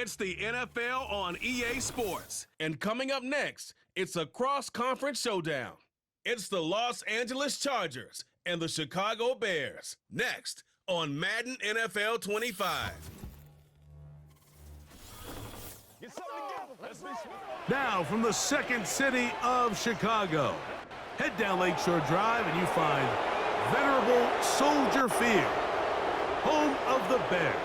It's the NFL on EA Sports. And coming up next, it's a cross-conference showdown. It's the Los Angeles Chargers and the Chicago Bears. Next on Madden NFL 25. Now from the second city of Chicago, head down Lakeshore Drive and you find venerable Soldier Field, home of the Bears.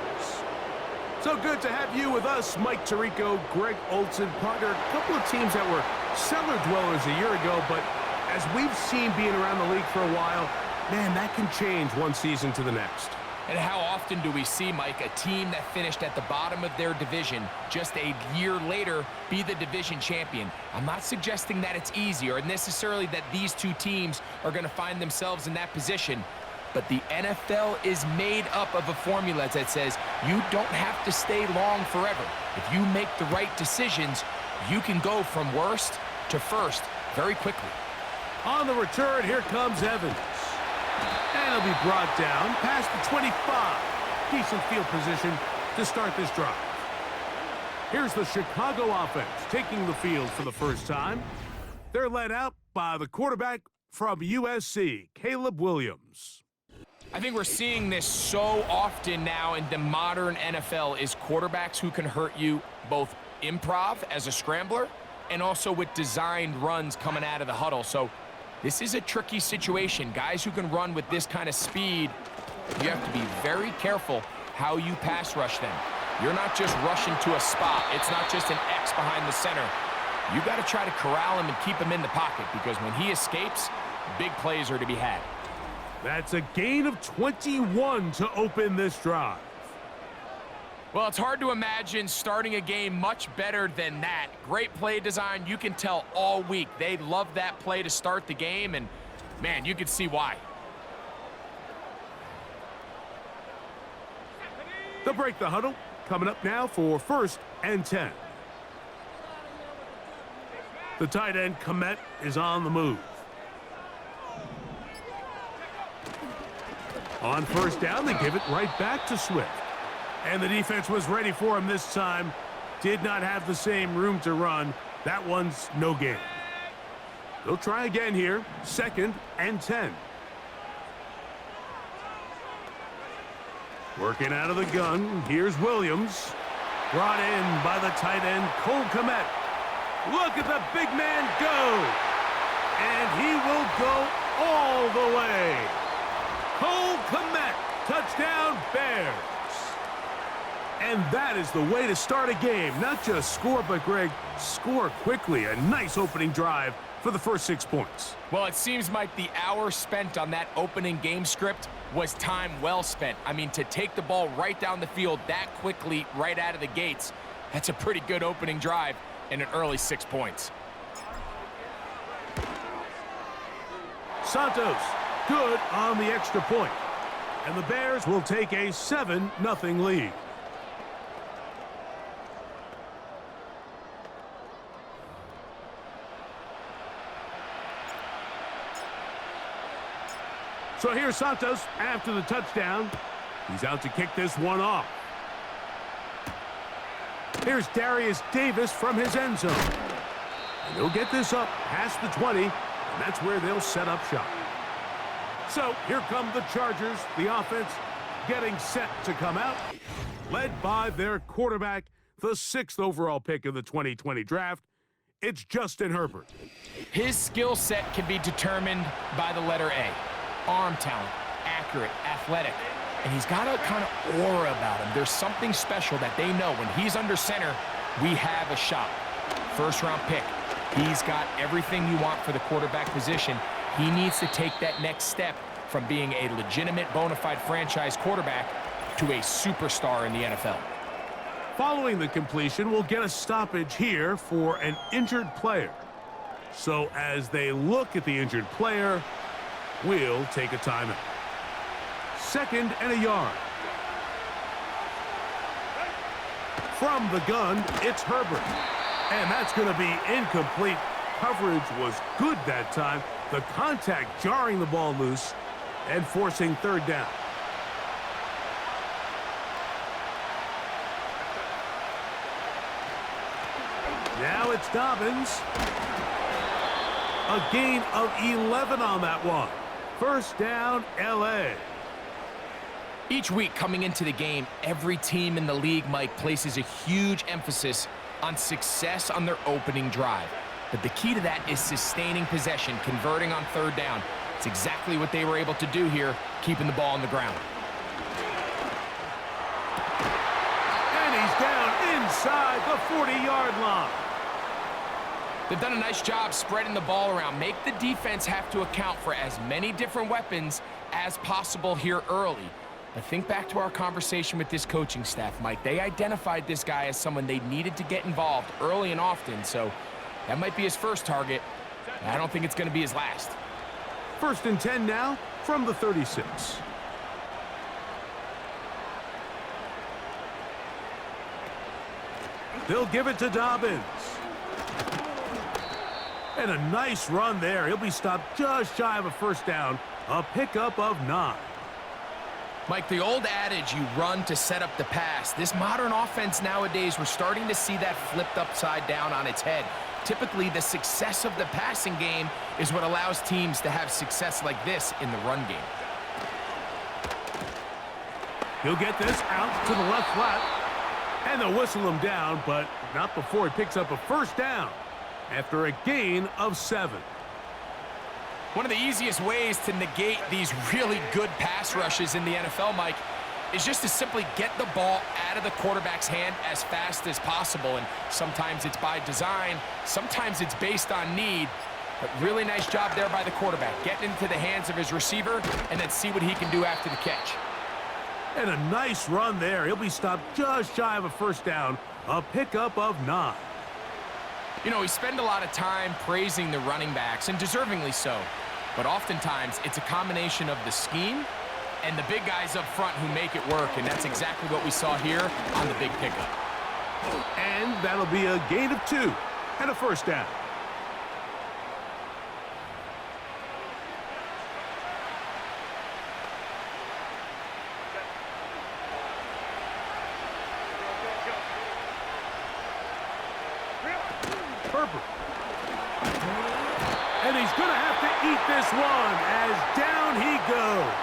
So good to have you with us, Mike Tirico, Greg Olson, partner. A couple of teams that were cellar dwellers a year ago, but as we've seen being around the league for a while, man, that can change one season to the next. And how often do we see, Mike, a team that finished at the bottom of their division just a year later be the division champion? I'm not suggesting that it's easy or necessarily that these two teams are going to find themselves in that position. But the NFL is made up of a formula that says you don't have to stay long forever. If you make the right decisions, you can go from worst to first very quickly. On the return, here comes Evans. And he'll be brought down past the 25. Decent field position to start this drive. Here's the Chicago offense taking the field for the first time. They're led out by the quarterback from USC, Caleb Williams. I think we're seeing this so often now in the modern NFL is quarterbacks who can hurt you both improv as a scrambler and also with designed runs coming out of the huddle. So this is a tricky situation. Guys who can run with this kind of speed, you have to be very careful how you pass rush them. You're not just rushing to a spot. It's not just an X behind the center. You got to try to corral him and keep him in the pocket because when he escapes, big plays are to be had. That's a gain of 21 to open this drive. Well, it's hard to imagine starting a game much better than that. Great play design. You can tell all week they love that play to start the game, and, man, you can see why. They'll break the huddle. Coming up now for 1st and 10. The tight end, Komet, is on the move. On first down, they give it right back to Swift. And the defense was ready for him this time. Did not have the same room to run. That one's no gain. They'll try again here. 2nd and 10. Working out of the gun. Here's Williams. Brought in by the tight end, Cole Komet. Look at the big man go. And he will go all the way. Cole Komet, touchdown Bears. And that is the way to start a game. Not just score, but Greg, score quickly. A nice opening drive for the first 6 points. Well, it seems like the hour spent on that opening game script was time well spent. I mean, to take the ball right down the field that quickly right out of the gates, that's a pretty good opening drive and an early 6 points. Santos, good on the extra point. And the Bears will take a 7-0 lead. So here's Santos after the touchdown. He's out to kick this one off. Here's Darius Davis from his end zone. And he'll get this up past the 20, and that's where they'll set up shop. So here come the Chargers, the offense getting set to come out, led by their quarterback, the 6th overall pick of the 2020 draft. It's Justin Herbert. His skill set can be determined by the letter A. Arm talent, accurate, athletic, and he's got a kind of aura about him. There's something special that they know when he's under center, we have a shot. 1st-round pick. He's got everything you want for the quarterback position. He needs to take that next step from being a legitimate bona fide franchise quarterback to a superstar in the NFL. Following the completion, we'll get a stoppage here for an injured player. So as they look at the injured player, we'll take a timeout. 2nd and a yard. From the gun, it's Herbert. And that's going to be incomplete. Coverage was good that time. The contact jarring the ball loose and forcing 3rd down. Now it's Dobbins. A gain of 11 on that one. First down, LA. Each week coming into the game, every team in the league, Mike, places a huge emphasis on success on their opening drive. But the key to that is sustaining possession, converting on third down. It's exactly what they were able to do here, keeping the ball on the ground. And he's down inside the 40-yard line. They've done a nice job spreading the ball around. Make the defense have to account for as many different weapons as possible here early. But think back to our conversation with this coaching staff, Mike. They identified this guy as someone they needed to get involved early and often, so that might be his first target. I don't think it's going to be his last. First and 10 now from the 36. They'll give it to Dobbins. And a nice run there. He'll be stopped just shy of a first down. A pickup of 9. Mike, the old adage, you run to set up the pass. This modern offense nowadays, we're starting to see that flipped upside down on its head. Typically, the success of the passing game is what allows teams to have success like this in the run game. He'll get this out to the left flat. And they'll whistle him down, but not before he picks up a first down after a gain of 7. One of the easiest ways to negate these really good pass rushes in the NFL, Mike, is just to simply get the ball out of the quarterback's hand as fast as possible. And sometimes it's by design, sometimes it's based on need. But really nice job there by the quarterback, getting into the hands of his receiver and then see what he can do after the catch. And a nice run there. He'll be stopped just shy of a first down. A pickup of 9. You know, we spend a lot of time praising the running backs, and deservingly so. But oftentimes, it's a combination of the scheme and the big guys up front who make it work, and that's exactly what we saw here on the big pickup. And that'll be a gain of 2 and a first down. And he's going to have to eat this one as down he goes.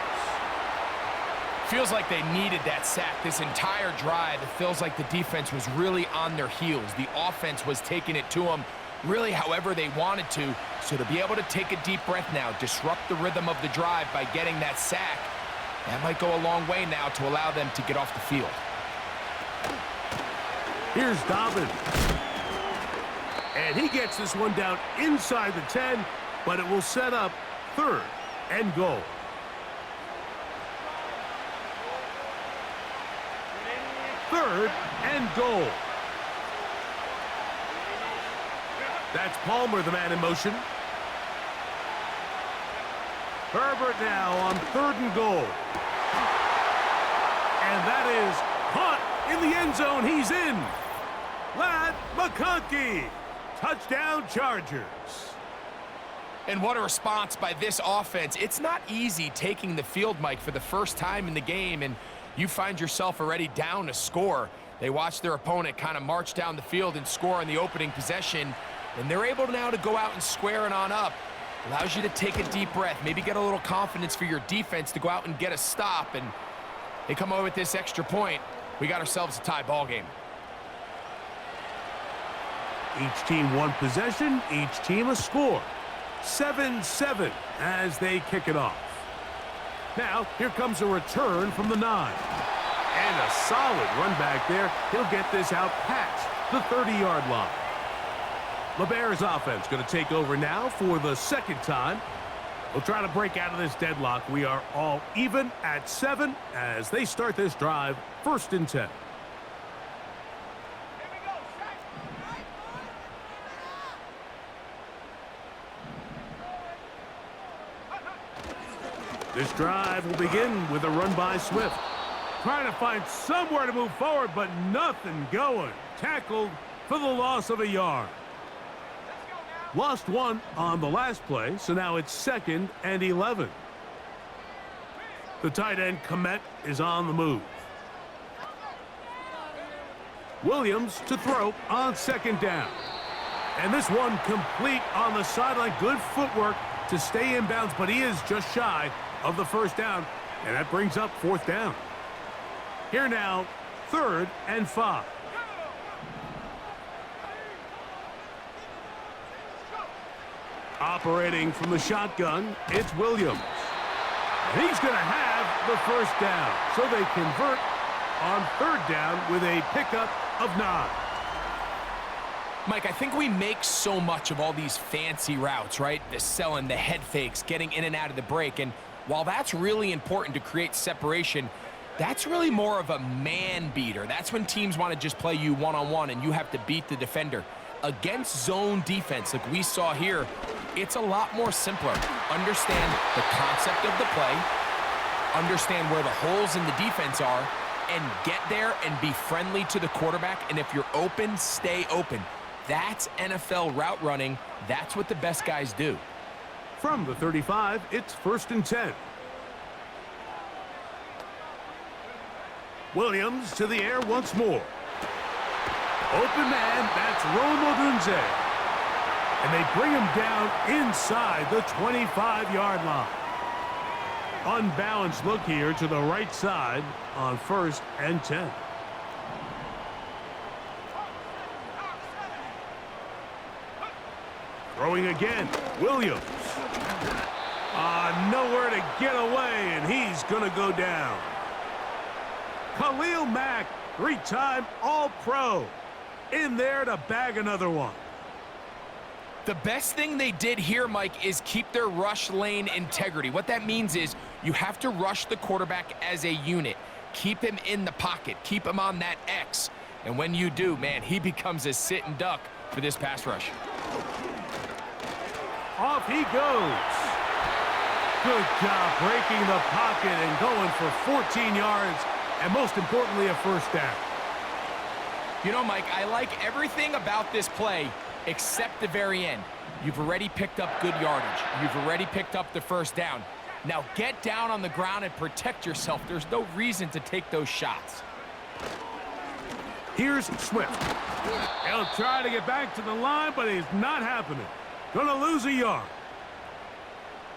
Feels like they needed that sack this entire drive. It feels like the defense was really on their heels. The offense was taking it to them really however they wanted to. So to be able to take a deep breath now, disrupt the rhythm of the drive by getting that sack, that might go a long way now to allow them to get off the field. Here's Dobbins. And he gets this one down inside the 10, but it will set up 3rd and goal. Third and goal. That's Palmer, the man in motion. Herbert now on 3rd and goal. And that is caught in the end zone. He's in. Lad McConkey. Touchdown, Chargers. And what a response by this offense. It's not easy taking the field, Mike, for the first time in the game, and you find yourself already down a score. They watch their opponent kind of march down the field and score in the opening possession, and they're able now to go out and square it on up. Allows you to take a deep breath, maybe get a little confidence for your defense to go out and get a stop, and they come away with this extra point. We got ourselves a tie ball game. Each team one possession, each team a score. 7-7 as they kick it off. Now, here comes a return from the 9. And a solid run back there. He'll get this out past the 30-yard line. The Bears offense going to take over now for the 2nd time. We'll try to break out of this deadlock. We are all even at 7 as they start this drive, 1st and 10. This drive will begin with a run by Swift. Trying to find somewhere to move forward, but nothing going. Tackled for the loss of a yard. Lost 1 on the last play, so now it's 2nd and 11. The tight end, Komet, is on the move. Williams to throw on 2nd down. And this one complete on the sideline. Good footwork to stay inbounds, but he is just shy of the first down. And that brings up fourth down. Here now, 3rd and 5. Operating from the shotgun, it's Williams. And he's going to have the first down. So they convert on 3rd down with a pickup of 9. Mike, I think we make so much of all these fancy routes, right? The selling, the head fakes, getting in and out of the break. And while that's really important to create separation, that's really more of a man beater. That's when teams want to just play you one-on-one and you have to beat the defender. Against zone defense, like we saw here, it's a lot more simpler. Understand the concept of the play, understand where the holes in the defense are, and get there and be friendly to the quarterback. And if you're open, stay open. That's NFL route running. That's what the best guys do. From the 35, it's 1st and 10. Williams to the air once more. Open man, that's Rome Odunze. And they bring him down inside the 25-yard line. Unbalanced look here to the right side on 1st and 10. Throwing again, Williams. Nowhere to get away, and he's going to go down. Khalil Mack, 3-time All-Pro, in there to bag another one. The best thing they did here, Mike, is keep their rush lane integrity. What that means is you have to rush the quarterback as a unit. Keep him in the pocket. Keep him on that X. And when you do, man, he becomes a sit and duck for this pass rush. Off he goes. Good job breaking the pocket and going for 14 yards, and most importantly, a first down. You know, Mike, I like everything about this play except the very end. You've already picked up good yardage. You've already picked up the first down. Now get down on the ground and protect yourself. There's no reason to take those shots. Here's Swift. He'll try to get back to the line, but it's not happening. Gonna lose a yard.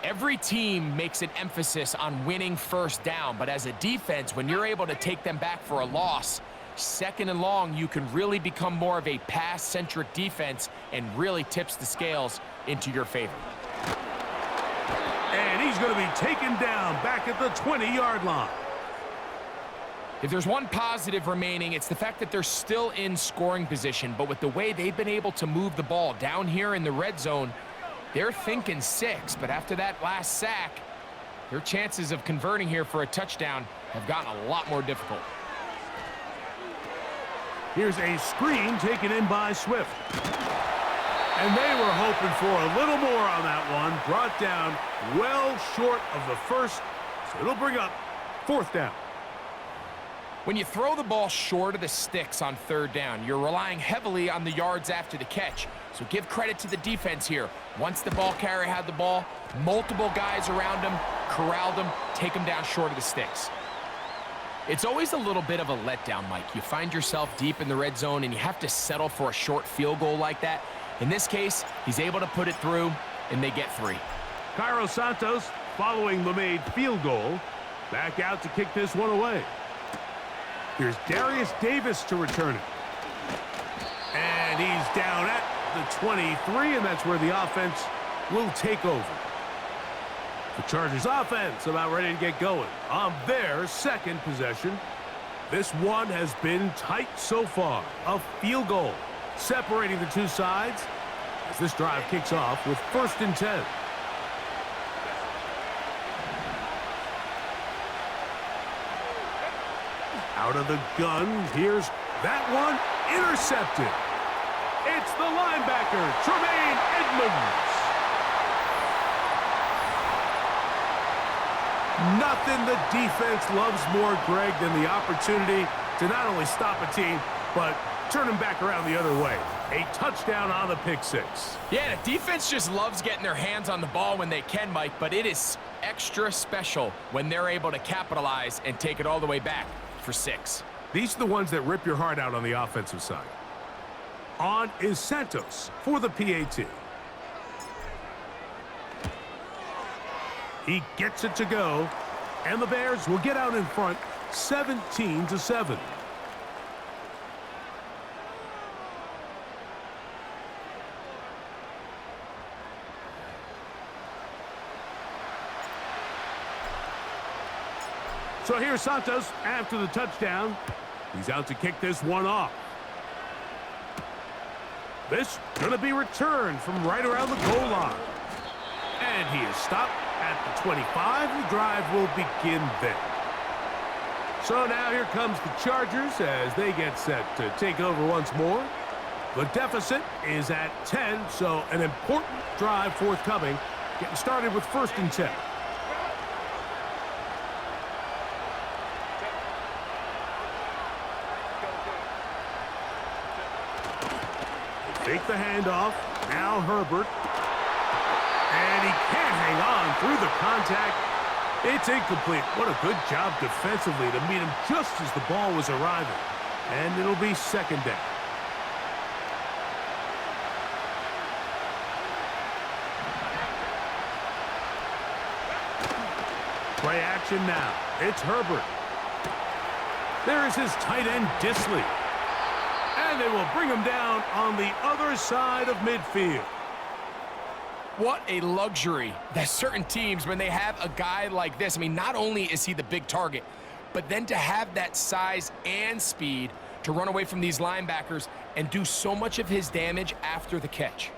Every team makes an emphasis on winning first down, but as a defense, when you're able to take them back for a loss, 2nd and long, you can really become more of a pass-centric defense and really tips the scales into your favor. And he's going to be taken down back at the 20-yard line. If there's one positive remaining, it's the fact that they're still in scoring position, but with the way they've been able to move the ball down here in the red zone, they're thinking 6, but after that last sack, their chances of converting here for a touchdown have gotten a lot more difficult. Here's a screen taken in by Swift. And they were hoping for a little more on that one. Brought down well short of the first, so it'll bring up 4th down. When you throw the ball short of the sticks on 3rd down, you're relying heavily on the yards after the catch. So give credit to the defense here. Once the ball carrier had the ball, multiple guys around him, corralled him, take him down short of the sticks. It's always a little bit of a letdown, Mike. You find yourself deep in the red zone and you have to settle for a short field goal like that. In this case, he's able to put it through, and they get 3. Cairo Santos following the made field goal. Back out to kick this one away. Here's Darius Davis to return it. And he's down at the 23, and that's where the offense will take over. The Chargers offense about ready to get going on their 2nd possession. This one has been tight so far. A field goal separating the two sides as this drive kicks off with 1st and 10. Out of the gun, here's that one intercepted. It's the linebacker, Tremaine Edmonds. Nothing the defense loves more, Greg, than the opportunity to not only stop a team, but turn them back around the other way. A touchdown on the pick 6. Yeah, the defense just loves getting their hands on the ball when they can, Mike, but it is extra special when they're able to capitalize and take it all the way back for 6. These are the ones that rip your heart out on the offensive side. On is Santos for the PAT. He gets it to go, and the Bears will get out in front 17-7. So here's Santos after the touchdown. He's out to kick this one off. This going to be returned from right around the goal line. And he is stopped at the 25. The drive will begin there. So now here comes the Chargers as they get set to take over once more. The deficit is at 10, so an important drive forthcoming. Getting started with 1st and 10. Take the handoff. Now Herbert. And he can't hang on through the contact. It's incomplete. What a good job defensively to meet him just as the ball was arriving. And it'll be 2nd down. Play action now. It's Herbert. There is his tight end, Disley. And they will bring him down on the other side of midfield. What a luxury that certain teams, when they have a guy like this, I mean, not only is he the big target, but then to have that size and speed to run away from these linebackers and do so much of his damage after the catch.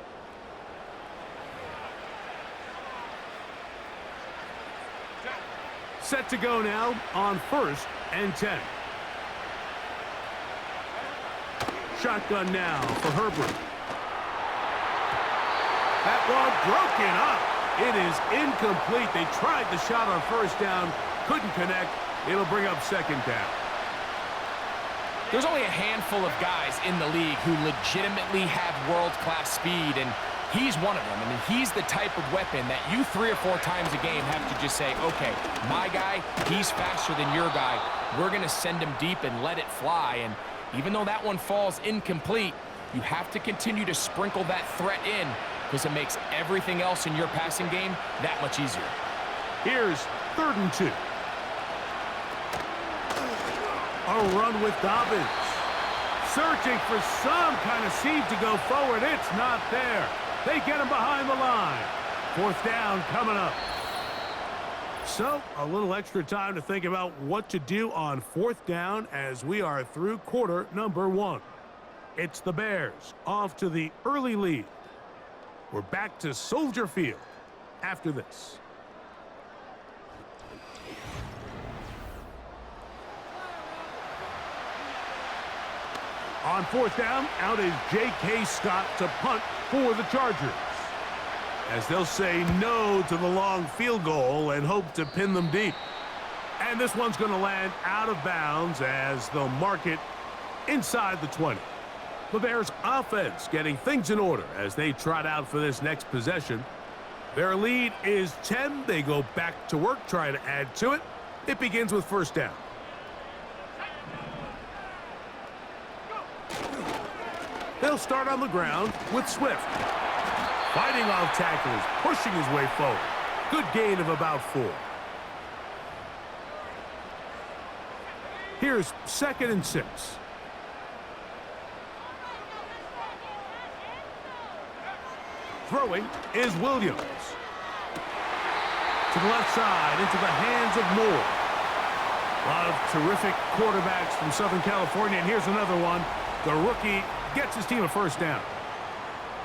Set to go now on 1st and 10. Shotgun now for Herbert. That one broken up. It is incomplete. They tried the shot on 1st down, couldn't connect. It'll bring up 2nd down. There's only a handful of guys in the league who legitimately have world-class speed, and he's one of them. I mean, he's the type of weapon that you 3 or 4 times a game have to just say, okay, my guy, he's faster than your guy. We're going to send him deep and let it fly. And even though that one falls incomplete, you have to continue to sprinkle that threat in because it makes everything else in your passing game that much easier. Here's 3rd and 2. A run with Dobbins. Searching for some kind of seed to go forward. It's not there. They get him behind the line. 4th down coming up. So, a little extra time to think about what to do on 4th down as we are through quarter number 1. It's the Bears off to the early lead. We're back to Soldier Field after this. On 4th down, out is J.K. Scott to punt for the Chargers, as they'll say no to the long field goal and hope to pin them deep. And this one's going to land out of bounds as they'll mark it inside the 20. The Bears offense getting things in order as they trot out for this next possession. Their lead is 10. They go back to work, trying to add to it. It begins with 1st down. They'll start on the ground with Swift. Fighting off tackles, pushing his way forward. Good gain of about 4. Here's 2nd and 6. Throwing is Williams. To the left side, into the hands of Moore. A lot of terrific quarterbacks from Southern California, and here's another one. The rookie gets his team a 1st down.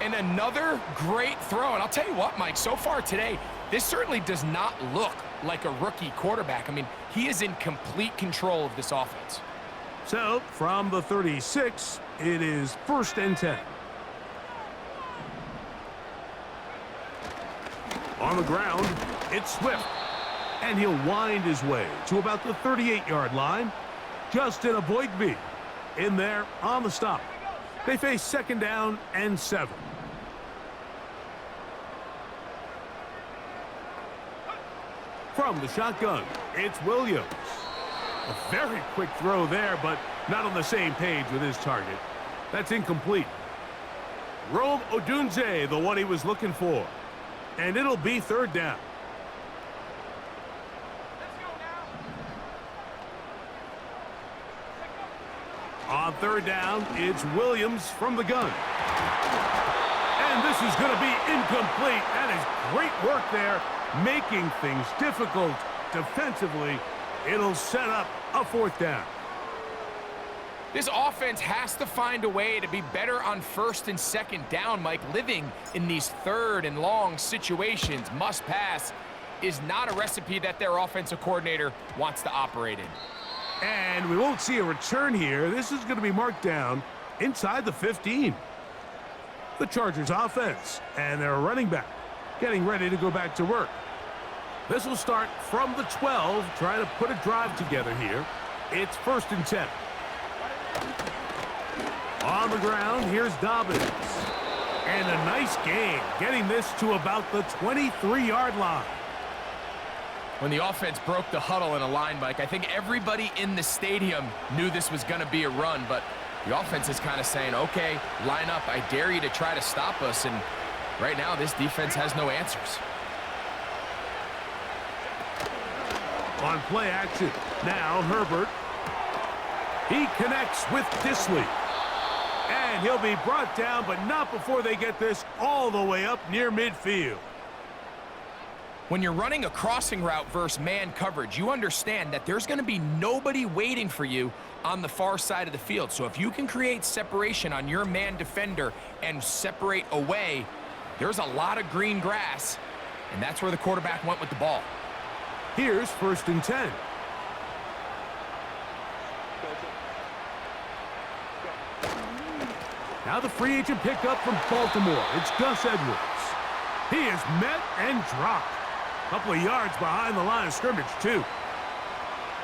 And another great throw. And I'll tell you what, Mike, so far today, this certainly does not look like a rookie quarterback. I mean, he is in complete control of this offense. So, from the 36, it is 1st and 10. On the ground, it's Swift. And he'll wind his way to about the 38-yard line. Justin Aboigbe in there on the stop. They face 2nd down and 7. From the shotgun, it's Williams. A very quick throw there, but not on the same page with his target. That's incomplete. Rome Odunze, the one he was looking for. And it'll be third down. On third down, it's Williams from the gun. And this is going to be incomplete. That is great work there, making things difficult defensively. It'll set up a fourth down. This offense has to find a way to be better on first and second down, Mike. Living in these third and long situations, must pass, is not a recipe that their offensive coordinator wants to operate in. And we won't see a return here. This is going to be marked down inside the 15. The Chargers offense and their running back getting ready to go back to work. This will start from the 12, trying to put a drive together here. It's 1st and 10. On the ground, here's Dobbins. And a nice gain, getting this to about the 23-yard line. When the offense broke the huddle in a line, Mike, I think everybody in the stadium knew this was going to be a run, but the offense is kind of saying, okay, line up, I dare you to try to stop us, and right now this defense has no answers. On play action, now Herbert. He connects with Disley. And he'll be brought down, but not before they get this all the way up near midfield. When you're running a crossing route versus man coverage, you understand that there's going to be nobody waiting for you on the far side of the field. So if you can create separation on your man defender and separate away, there's a lot of green grass, and that's where the quarterback went with the ball. Here's 1st and 10. Now the free agent pickup from Baltimore. It's Gus Edwards. He is met and dropped. Couple of yards behind the line of scrimmage, too.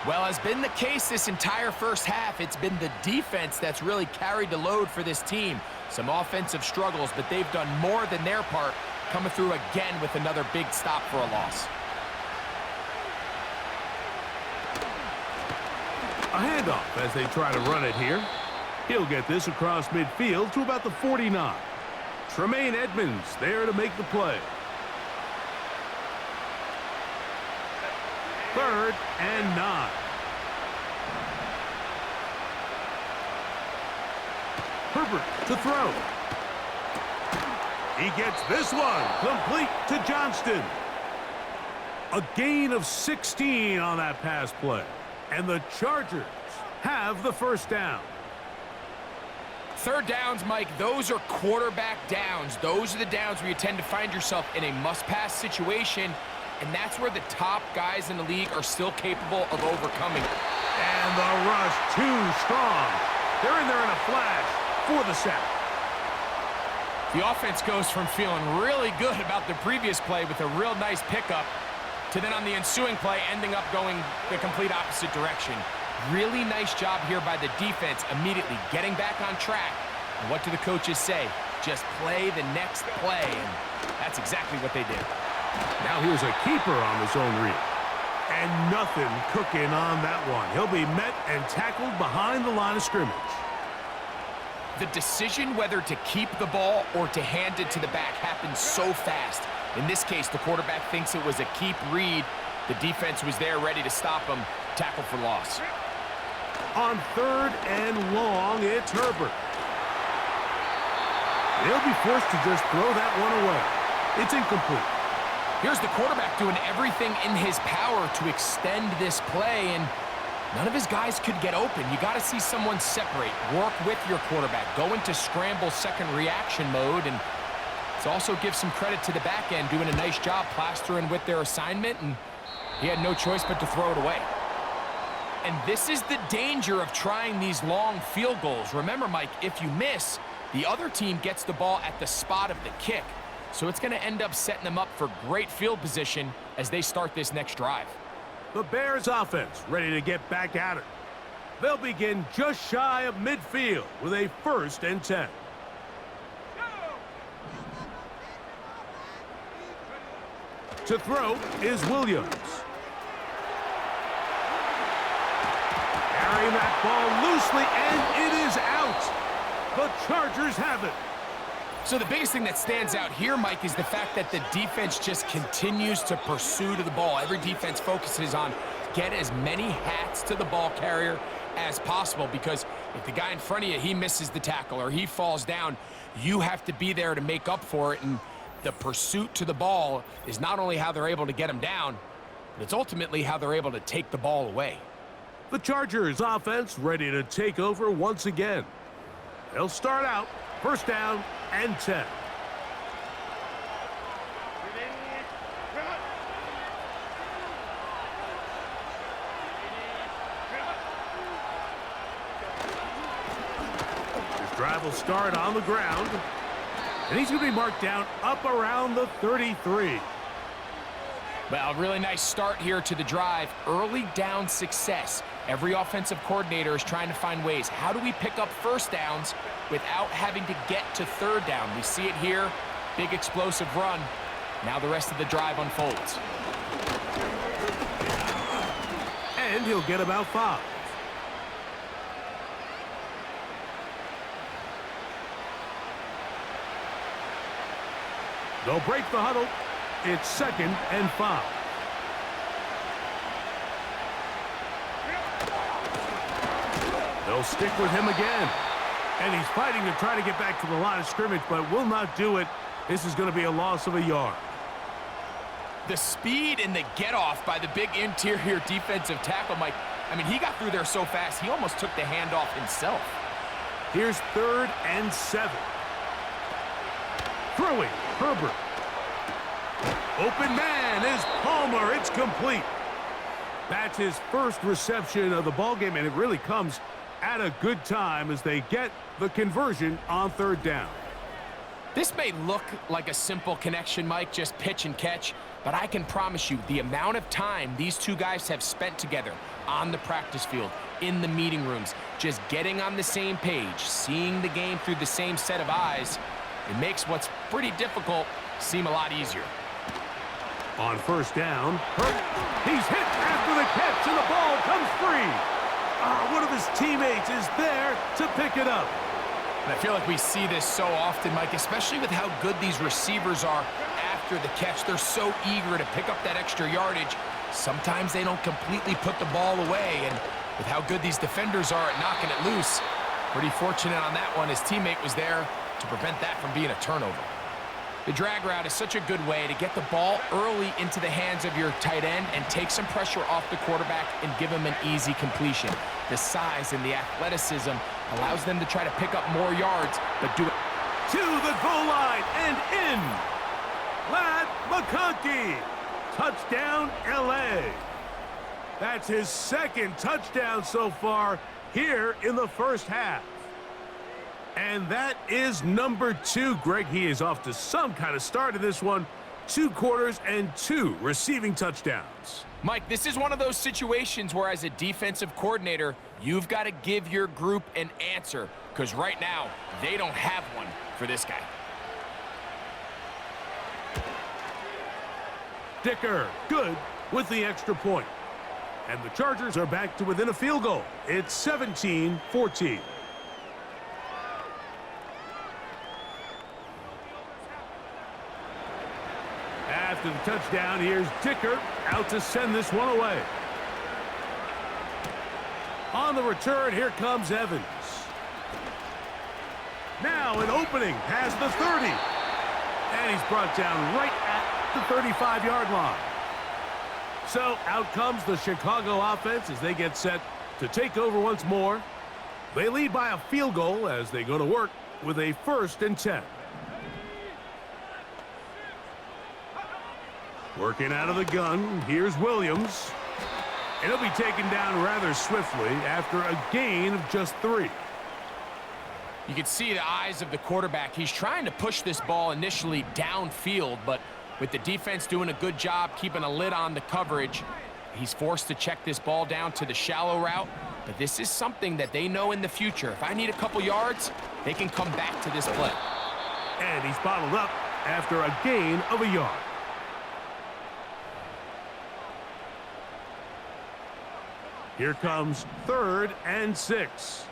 Well, as been the case this entire first half, it's been the defense that's really carried the load for this team. Some offensive struggles, but they've done more than their part, coming through again with another big stop for a loss. A handoff as they try to run it here. He'll get this across midfield to about the 49. Tremaine Edmonds there to make the play. 3rd and 9. Herbert to throw. He gets this one complete to Johnston. A gain of 16 on that pass play. And the Chargers have the first down. Third downs, Mike, those are quarterback downs. Those are the downs where you tend to find yourself in a must-pass situation, and that's where the top guys in the league are still capable of overcoming. And the rush too strong. They're in there in a flash for the sack. The offense goes from feeling really good about the previous play with a real nice pickup to then on the ensuing play ending up going the complete opposite direction. Really nice job here by the defense, immediately getting back on track. And what do the coaches say? Just play the next play, and that's exactly what they did. Now here's a keeper on the zone read. And nothing cooking on that one. He'll be met and tackled behind the line of scrimmage. The decision whether to keep the ball or to hand it to the back happens so fast. In this case, the quarterback thinks it was a keep read. The defense was there ready to stop him. Tackle for loss. On 3rd and long, it's Herbert. They'll be forced to just throw that one away. It's incomplete. Here's the quarterback doing everything in his power to extend this play, and none of his guys could get open. You got to see someone separate, work with your quarterback, go into scramble second reaction mode, and it also gives some credit to the back end doing a nice job plastering with their assignment, and he had no choice but to throw it away. And this is the danger of trying these long field goals. Remember, Mike, if you miss, the other team gets the ball at the spot of the kick. So it's going to end up setting them up for great field position as they start this next drive. The Bears offense ready to get back at it. They'll begin just shy of midfield with a 1st and 10. To throw is Williams. Carrying that ball loosely, and it is out. The Chargers have it. So the biggest thing that stands out here, Mike, is the fact that the defense just continues to pursue to the ball. Every defense focuses on get as many hats to the ball carrier as possible, because if the guy in front of you, he misses the tackle or he falls down, you have to be there to make up for it. And the pursuit to the ball is not only how they're able to get him down, but it's ultimately how they're able to take the ball away. The Chargers offense ready to take over once again. They'll start out first down and 10. His drive will start on the ground, and he's going to be marked down up around the 33. Well, really nice start here to the drive. Early down success. Every offensive coordinator is trying to find ways. How do we pick up first downs without having to get to third down? We see it here. Big explosive run. Now the rest of the drive unfolds. And he'll get about 5. They'll break the huddle. It's 2nd and 5. They'll stick with him again. And he's fighting to try to get back to the line of scrimmage, but will not do it. This is going to be a loss of a yard. The speed and the get-off by the big interior defensive tackle, Mike. I mean, he got through there so fast, he almost took the handoff himself. Here's 3rd and 7. Throwing, Herbert. Open man is Palmer. It's complete. That's his first reception of the ballgame, and it really comes at a good time as they get the conversion on 3rd down. This may look like a simple connection, Mike, just pitch and catch, but I can promise you the amount of time these two guys have spent together on the practice field, in the meeting rooms, just getting on the same page, seeing the game through the same set of eyes, it makes what's pretty difficult seem a lot easier. On 1st down, he's hit after the catch, and the ball comes free. One of his teammates is there to pick it up. And I feel like we see this so often, Mike, especially with how good these receivers are after the catch. They're so eager to pick up that extra yardage. Sometimes they don't completely put the ball away, and with how good these defenders are at knocking it loose, pretty fortunate on that one. His teammate was there to prevent that from being a turnover. The drag route is such a good way to get the ball early into the hands of your tight end and take some pressure off the quarterback and give him an easy completion. The size and the athleticism allows them to try to pick up more yards, but do it to the goal line and in. Ladd McConkey. Touchdown, LA. That's his 2nd touchdown so far here in the first half. And that is number 2. Greg, he is off to some kind of start in this one. 2 quarters and 2 receiving touchdowns. Mike, this is one of those situations where as a defensive coordinator, you've got to give your group an answer, because right now, they don't have one for this guy. Dicker, good with the extra point. And the Chargers are back to within a field goal. It's 17-14. After the touchdown, here's Dicker out to send this one away. On the return, here comes Evans. Now an opening past the 30. And he's brought down right at the 35-yard line. So out comes the Chicago offense as they get set to take over once more. They lead by a field goal as they go to work with a 1st and 10. Working out of the gun, here's Williams. And he'll be taken down rather swiftly after a gain of just 3. You can see the eyes of the quarterback. He's trying to push this ball initially downfield, but with the defense doing a good job keeping a lid on the coverage, he's forced to check this ball down to the shallow route. But this is something that they know in the future. If I need a couple yards, they can come back to this play. And he's bottled up after a gain of a yard. Here comes 3rd and 6.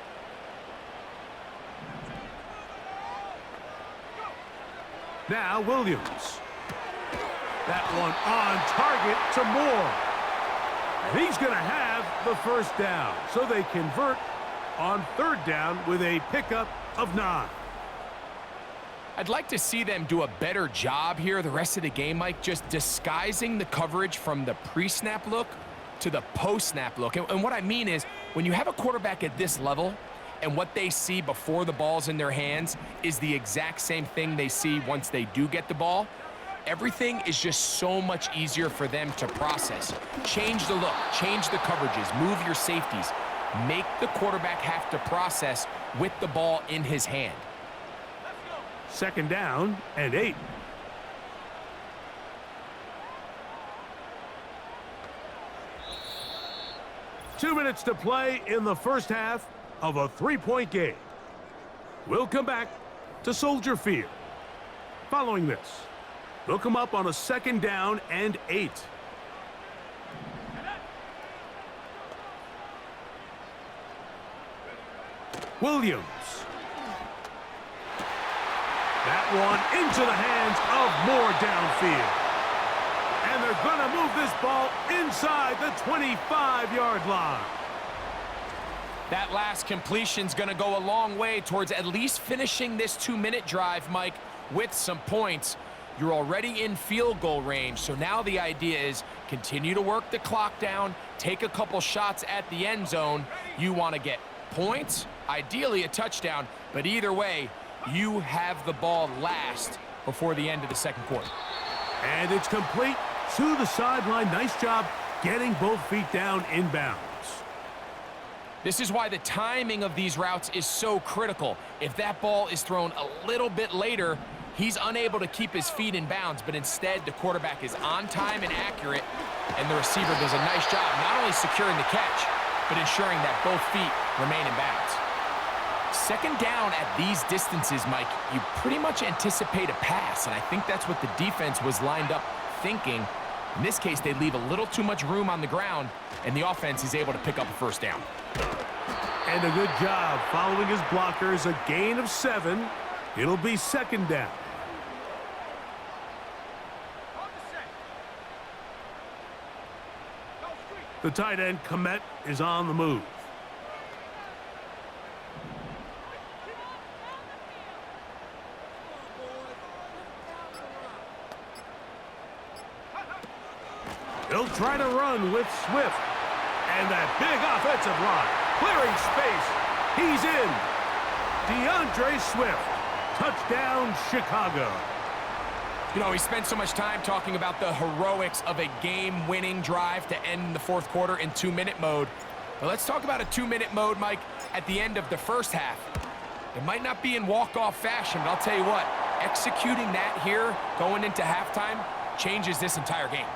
Now Williams. That one on target to Moore. And he's going to have the first down. So they convert on third down with a pickup of 9. I'd like to see them do a better job here the rest of the game, Mike, just disguising the coverage from the pre-snap look to the post-snap look. And what I mean is, when you have a quarterback at this level and what they see before the ball's in their hands is the exact same thing they see once they do get the ball, everything is just so much easier for them to process. Change the look, change the coverages, move your safeties. Make the quarterback have to process with the ball in his hand. Second down and 8. Two minutes to play in the first half of a 3-point game. We'll come back to Soldier Field. Following this, they'll come up on a second down and 8. Williams. That one into the hands of Moore downfield. And they're going to move this ball inside the 25-yard line. That last completion's going to go a long way towards at least finishing this 2-minute drive, Mike, with some points. You're already in field goal range, so now the idea is continue to work the clock down, take a couple shots at the end zone. You want to get points, ideally a touchdown, but either way, you have the ball last before the end of the second quarter. And it's complete to the sideline. Nice job getting both feet down inbounds. This is why the timing of these routes is so critical. If that ball is thrown a little bit later, he's unable to keep his feet in bounds, but instead the quarterback is on time and accurate, and the receiver does a nice job not only securing the catch, but ensuring that both feet remain in bounds. Second down at these distances, Mike, you pretty much anticipate a pass, and I think that's what the defense was lined up thinking. In this case, they leave a little too much room on the ground, and the offense is able to pick up a first down. And a good job following his blockers, a gain of 7. It'll be second down. The tight end, Komet, is on the move. He'll try to run with Swift. And that big offensive line, clearing space. He's in. DeAndre Swift. Touchdown, Chicago. You know, we spent so much time talking about the heroics of a game-winning drive to end the fourth quarter in 2-minute mode. But let's talk about a 2-minute mode, Mike, at the end of the first half. It might not be in walk-off fashion, but I'll tell you what, executing that here going into halftime changes this entire game.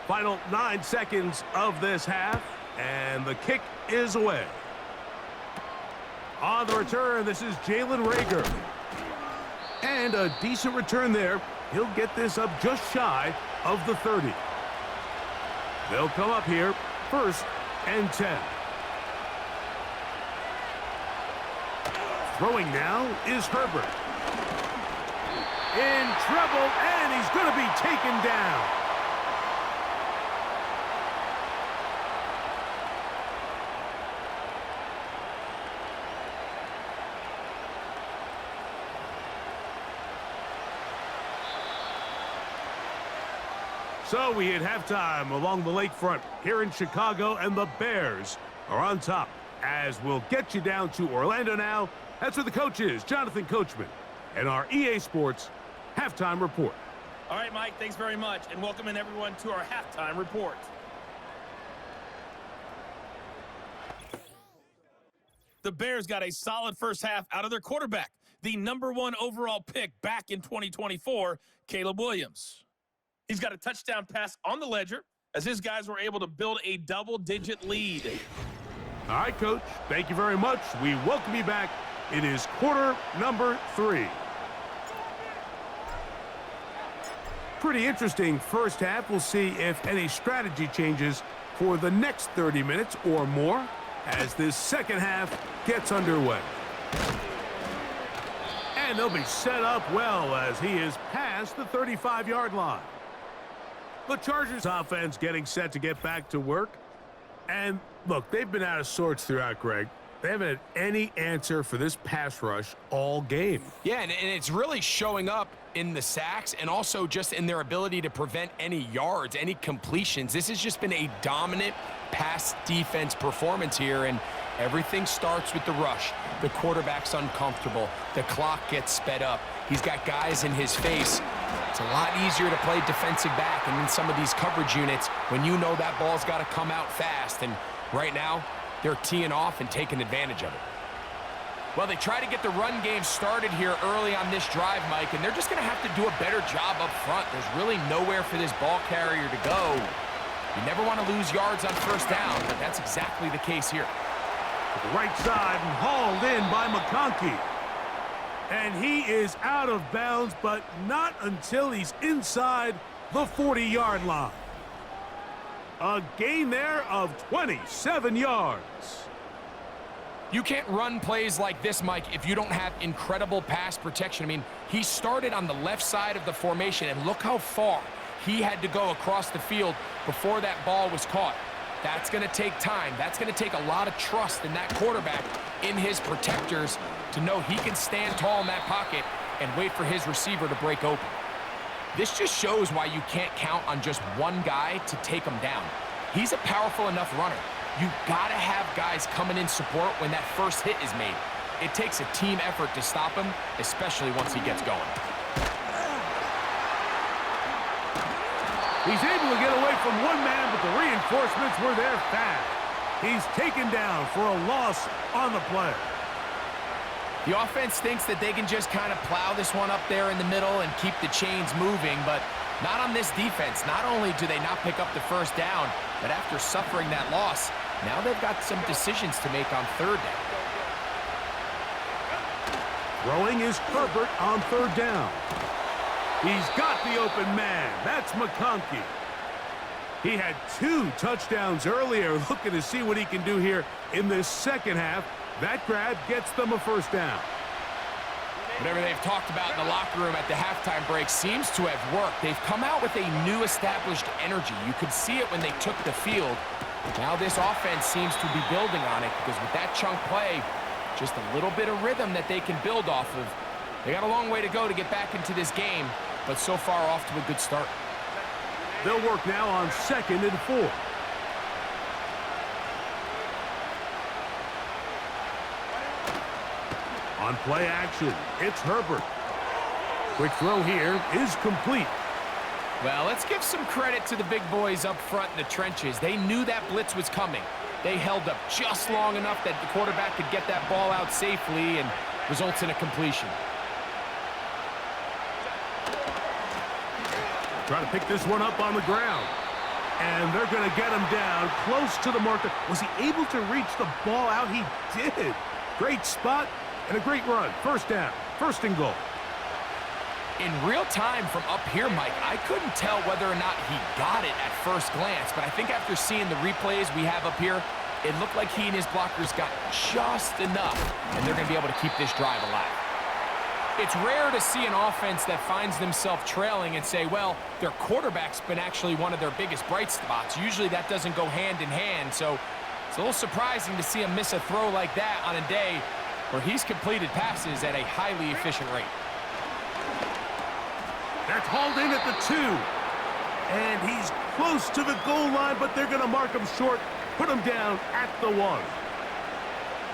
Final 9 seconds of this half, and the kick is away. On the return, this is Jalen Reagor. And a decent return there. He'll get this up just shy of the 30. They'll come up here, 1st and 10. Throwing now is Herbert. In trouble, and he's going to be taken down. So we hit halftime along the lakefront here in Chicago, and the Bears are on top. As we'll get you down to Orlando now, that's where the coach is, Jonathan Coachman, and our EA Sports Halftime Report. All right, Mike, thanks very much, and welcome in everyone to our Halftime Report. The Bears got a solid first half out of their quarterback, the #1 overall pick back in 2024, Caleb Williams. He's got a touchdown pass on the ledger as his guys were able to build a double-digit lead. All right, Coach, thank you very much. We welcome you back. It is quarter number 3. Pretty interesting first half. We'll see if any strategy changes for the next 30 minutes or more as this second half gets underway. And they'll be set up well as he is past the 35-yard line. The Chargers offense getting set to get back to work. And look, they've been out of sorts throughout, Greg. They haven't had any answer for this pass rush all game. Yeah, and it's really showing up in the sacks and also just in their ability to prevent any yards, any completions. This has just been a dominant pass defense performance here, and everything starts with the rush. The quarterback's uncomfortable. The clock gets sped up. He's got guys in his face. It's a lot easier to play defensive back and in some of these coverage units when you know that ball's got to come out fast. And right now, they're teeing off and taking advantage of it. Well, they try to get the run game started here early on this drive, Mike, and they're just going to have to do a better job up front. There's really nowhere for this ball carrier to go. You never want to lose yards on first down, but that's exactly the case here. To the right side and hauled in by McConkey. And he is out of bounds, but not until he's inside the 40-yard line. A gain there of 27 yards. You can't run plays like this, Mike, if you don't have incredible pass protection. I mean, he started on the left side of the formation, and look how far he had to go across the field before that ball was caught. That's going to take time. That's going to take a lot of trust in that quarterback, in his protectors, to know he can stand tall in that pocket and wait for his receiver to break open. This just shows why you can't count on just one guy to take him down. He's a powerful enough runner. You've got to have guys coming in support when that first hit is made. It takes a team effort to stop him, especially once he gets going. He's able to get away from one man, but the reinforcements were there fast. He's taken down for a loss on the play. The offense thinks that they can just kind of plow this one up there in the middle and keep the chains moving, but not on this defense. Not only do they not pick up the first down, but after suffering that loss, now they've got some decisions to make on third down. Throwing is Herbert on third down. He's got the open man. That's McConkey. He had 2 touchdowns earlier, looking to see what he can do here in this second half. That grab gets them a first down. Whatever they've talked about in the locker room at the halftime break seems to have worked. They've come out with a new established energy. You could see it when they took the field. Now this offense seems to be building on it because with that chunk play, just a little bit of rhythm that they can build off of. They got a long way to go to get back into this game, but so far off to a good start. They'll work now on 2nd and 4. On play action, it's Herbert. Quick throw here is complete. Well, let's give some credit to the big boys up front in the trenches. They knew that blitz was coming. They held up just long enough that the quarterback could get that ball out safely and results in a completion. Trying to pick this one up on the ground. And they're going to get him down close to the marker. Was he able to reach the ball out? He did. Great spot and a great run. First down. First and goal. In real time from up here, Mike, I couldn't tell whether or not he got it at first glance, but I think after seeing the replays we have up here, it looked like he and his blockers got just enough, and they're going to be able to keep this drive alive. It's rare to see an offense that finds themselves trailing and say, well, their quarterback's been actually one of their biggest bright spots. Usually that doesn't go hand in hand, so it's a little surprising to see him miss a throw like that on a day where he's completed passes at a highly efficient rate. That's hauled in at the 2. And he's close to the goal line, but they're going to mark him short, put him down at the 1.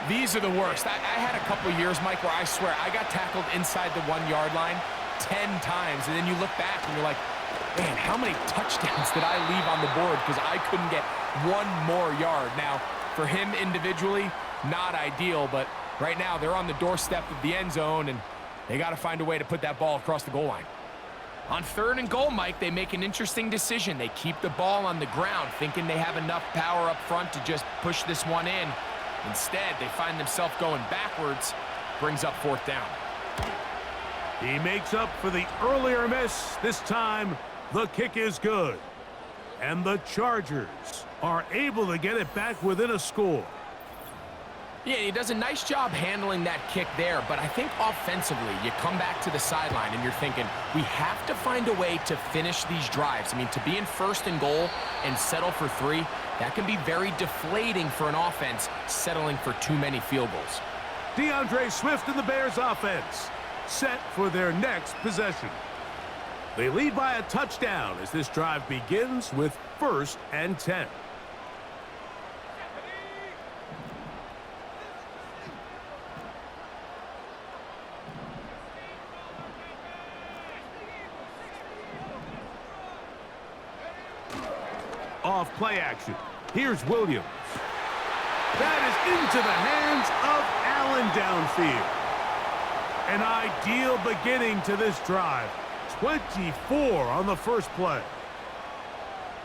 These are the worst. I had a couple years, Mike, where I swear I got tackled inside the 1-yard line 10 times, and then you look back and you're like, man, how many touchdowns did I leave on the board because I couldn't get one more yard? Now, for him individually, not ideal, but right now they're on the doorstep of the end zone, and they got to find a way to put that ball across the goal line. On 3rd and goal, Mike, they make an interesting decision. They keep the ball on the ground, thinking they have enough power up front to just push this one in. Instead, they find themselves going backwards, brings up 4th down. He makes up for the earlier miss, this time The kick is good. And the Chargers are able to get it back within a score. Yeah, he does a nice job handling that kick there, but I think offensively, you come back to the sideline and you're thinking, we have to find a way to finish these drives. I mean, to be in first and goal and settle for 3, that can be very deflating for an offense settling for too many field goals. DeAndre Swift and the Bears offense set for their next possession. They lead by a touchdown as this drive begins with 1st and 10. Off play action. Here's Williams. That is into the hands of Allen downfield. An ideal beginning to this drive. 24 on the first play.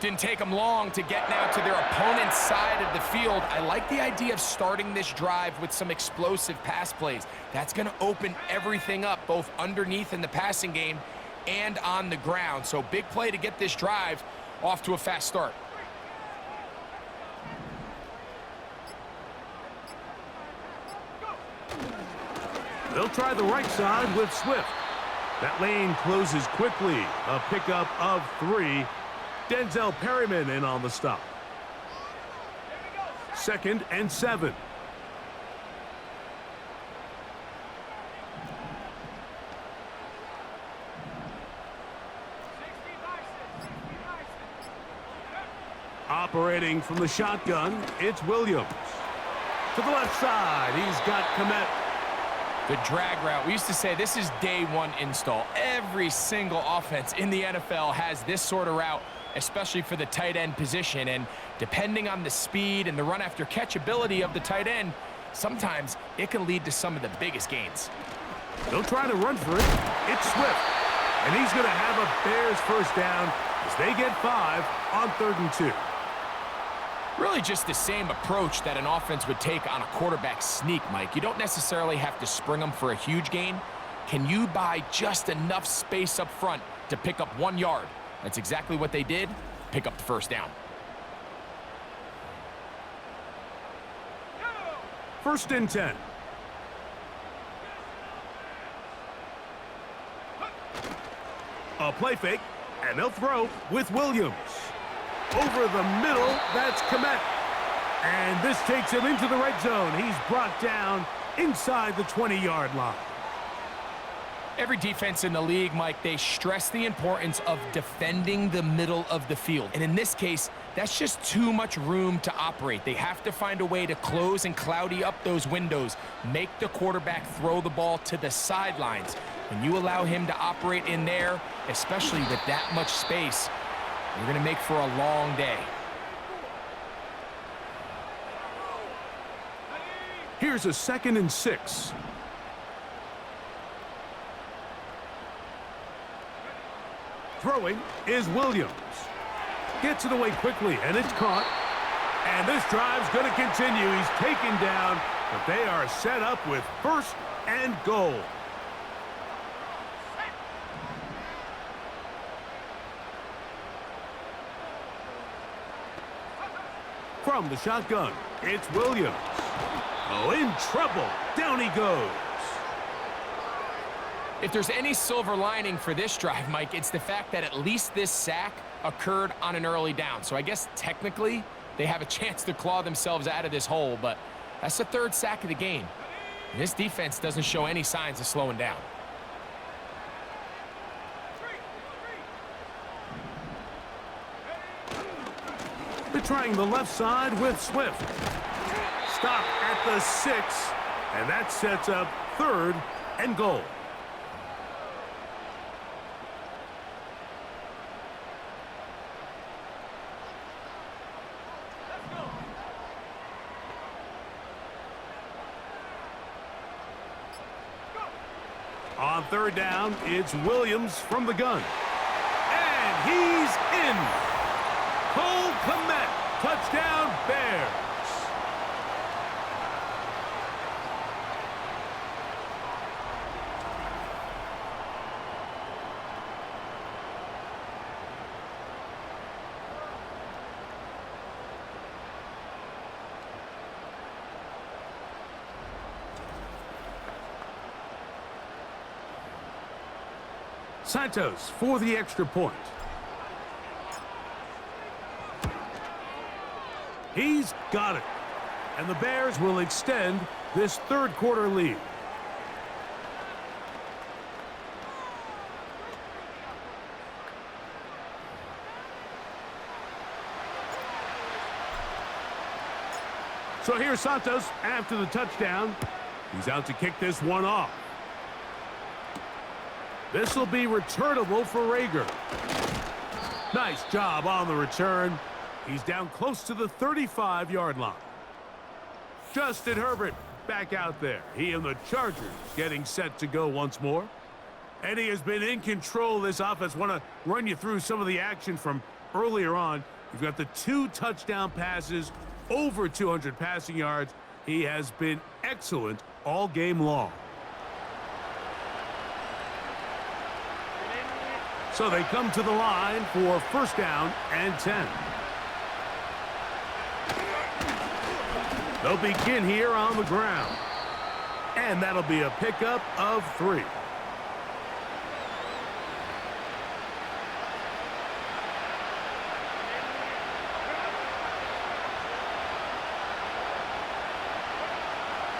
Didn't take them long to get now to their opponent's side of the field. I like the idea of starting this drive with some explosive pass plays. That's going to open everything up, both underneath in the passing game and on the ground. So big play to get this drive off to a fast start. They'll try the right side with Swift. That lane closes quickly. A pickup of 3. Denzel Perryman in on the stop. 2nd and 7. Operating from the shotgun, it's Williams. To the left side, he's got Komet. The drag route. We used to say this is day 1 install. Every single offense in the NFL has this sort of route, especially for the tight end position. And depending on the speed and the run after catch ability of the tight end, sometimes it can lead to some of the biggest gains. They'll try to run for it. It's Swift. And he's going to have a Bears first down as they get 5 on 3rd and 2. Really just the same approach that an offense would take on a quarterback sneak, Mike. You don't necessarily have to spring them for a huge gain. Can you buy just enough space up front to pick up 1 yard? That's exactly what they did. Pick up the first down. 1st and 10. A play fake, and they'll throw with Williams. Over the middle, that's Komet. And this takes him into the red zone. He's brought down inside the 20-yard line. Every defense in the league, Mike, they stress the importance of defending the middle of the field. And in this case, that's just too much room to operate. They have to find a way to close and cloudy up those windows, make the quarterback throw the ball to the sidelines. When you allow him to operate in there, especially with that much space, you're going to make for a long day. Here's a 2nd and 6. Throwing is Williams. Gets it away quickly, and it's caught. And this drive's going to continue. He's taken down, but they are set up with 1st and goal. From the shotgun, it's Williams. Oh, in trouble. Down he goes. If there's any silver lining for this drive, Mike, it's the fact that at least this sack occurred on an early down. So I guess technically they have a chance to claw themselves out of this hole, but that's the 3rd sack of the game. And this defense doesn't show any signs of slowing down. They're trying the left side with Swift. Stop at the 6, and that sets up 3rd and goal. On 3rd down, it's Williams from the gun. And he's in. Cole Komet, touchdown Bears. Santos for the extra point. He's got it. And the Bears will extend this third quarter lead. So here's Santos after the touchdown. He's out to kick this one off. This will be returnable for Rager. Nice job on the return. He's down close to the 35-yard line. Justin Herbert back out there. He and the Chargers getting set to go once more. And he has been in control of this offense. Want to run you through some of the action from earlier on. You've got the 2 touchdown passes, over 200 passing yards. He has been excellent all game long. So they come to the line for first down and 10. They'll begin here on the ground. And that'll be a pickup of 3.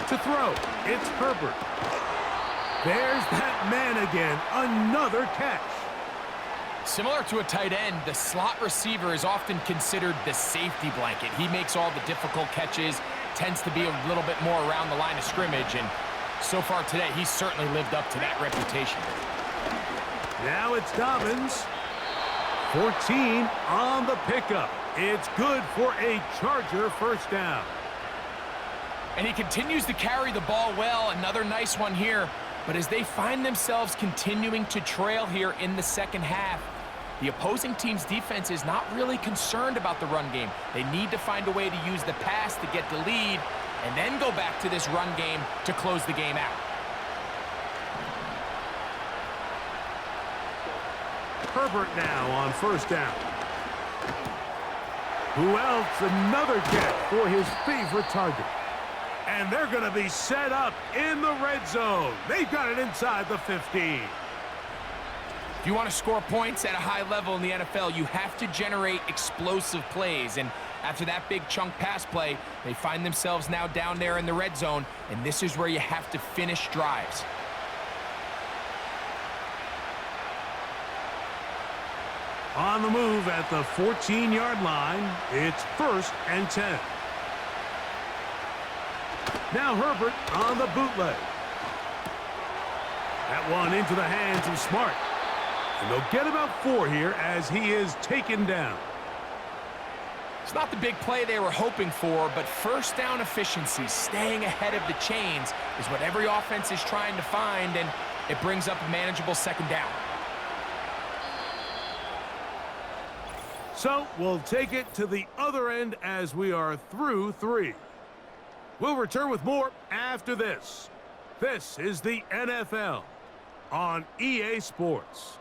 To throw, it's Herbert. There's that man again, another catch. Similar to a tight end, the slot receiver is often considered the safety blanket. He makes all the difficult catches, tends to be a little bit more around the line of scrimmage, and so far today, he's certainly lived up to that reputation. Now it's Dobbins. 14 on the pickup. It's good for a Charger first down. And he continues to carry the ball well. Another nice one here. But as they find themselves continuing to trail here in the second half, the opposing team's defense is not really concerned about the run game. They need to find a way to use the pass to get the lead and then go back to this run game to close the game out. Herbert now on first down. Who else? Another catch for his favorite target. And they're going to be set up in the red zone. They've got it inside the 15. If you want to score points at a high level in the NFL, you have to generate explosive plays. And after that big chunk pass play, they find themselves now down there in the red zone, and this is where you have to finish drives. On the move at the 14-yard line, it's first and 10. Now Herbert on the bootleg. That one into the hands of Smart. And they'll get about 4 here as he is taken down. It's not the big play they were hoping for, but first down efficiency, staying ahead of the chains, is what every offense is trying to find, and it brings up a manageable second down. So we'll take it to the other end as we are through 3. We'll return with more after this. This is the NFL on EA Sports.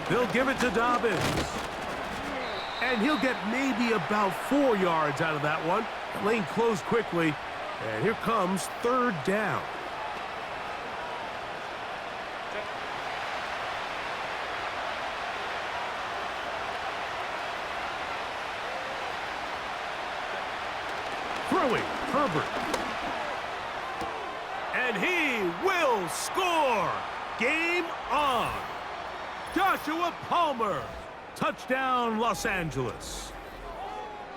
They'll give it to Dobbins. And he'll get maybe about 4 yards out of that one. The lane closed quickly. And here comes third down. Throwing, Herbert. And he will score. Game on. Joshua Palmer. Touchdown, Los Angeles.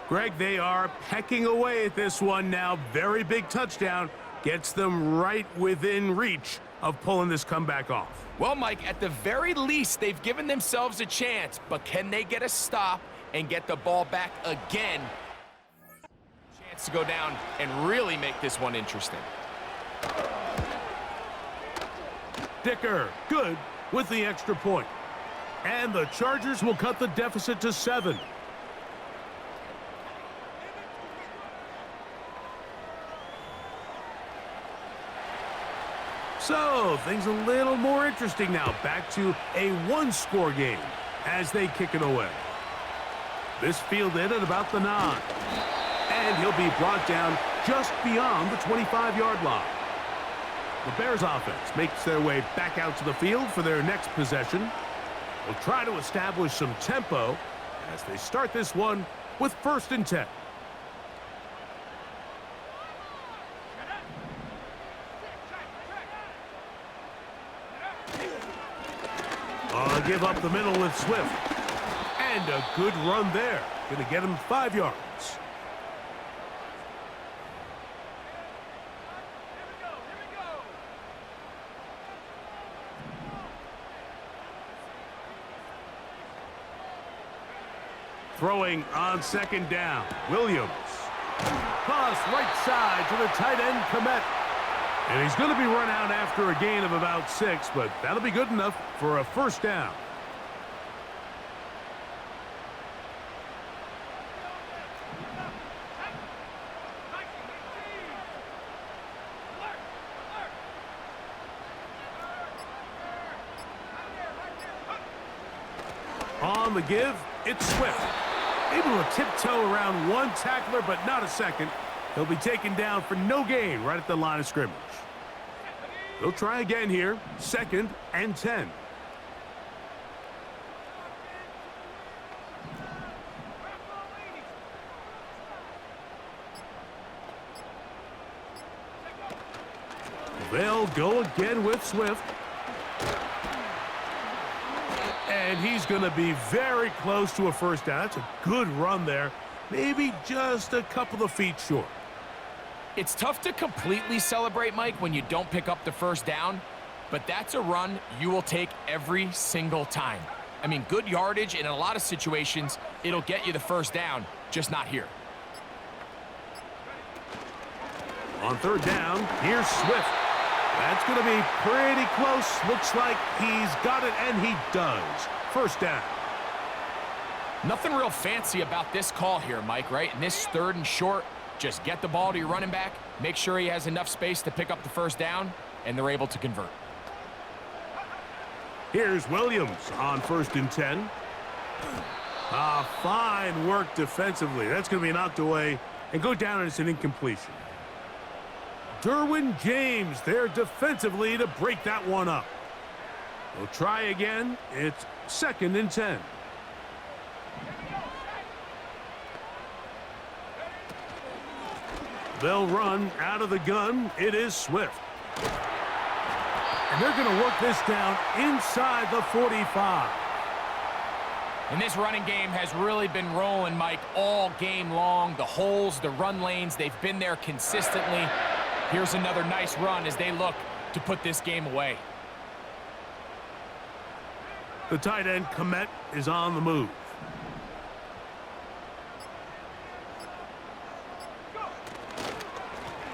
Greg, they are pecking away at this one now. Very big touchdown. Gets them right within reach of pulling this comeback off. Well, Mike, at the very least, they've given themselves a chance, but can they get a stop and get the ball back again? Chance to go down and really make this one interesting. Dicker, good with the extra point. And the Chargers will cut the deficit to 7. So, things a little more interesting now. Back to a one-score game as they kick it away. This fielded at about the 9. And he'll be brought down just beyond the 25-yard line. The Bears offense makes their way back out to the field for their next possession. They'll try to establish some tempo as they start this one with 1st and 10. Give up the middle with Swift. And a good run there. Going to get him 5 yards. Throwing on 2nd down. Williams. Cross right side to the tight end, Komet. And he's going to be run out after a gain of about 6, but that'll be good enough for a 1st down. On the give, it's Swift. Able to tiptoe around one tackler, but not a second. He'll be taken down for no gain right at the line of scrimmage. They'll try again here. 2nd and 10. They'll go again with Swift. And he's going to be very close to a 1st down. That's a good run there. Maybe just a couple of feet short. It's tough to completely celebrate, Mike, when you don't pick up the 1st down, but that's a run you will take every single time. I mean, good yardage, and in a lot of situations, it'll get you the 1st down, just not here. On 3rd down, here's Swift. That's going to be pretty close. Looks like he's got it, and he does. 1st down. Nothing real fancy about this call here, Mike, right? In this 3rd and short, just get the ball to your running back, make sure he has enough space to pick up the 1st down, and they're able to convert. Here's Williams on 1st and 10. Fine work defensively. That's going to be knocked away and go down as an incompletion. Derwin James there defensively to break that one up. They'll try again. It's 2nd and 10. They'll run out of the gun. It is Swift. And they're going to work this down inside the 45. And this running game has really been rolling, Mike, all game long. The holes, the run lanes, they've been there consistently. Here's another nice run as they look to put this game away. The tight end, Komet, is on the move.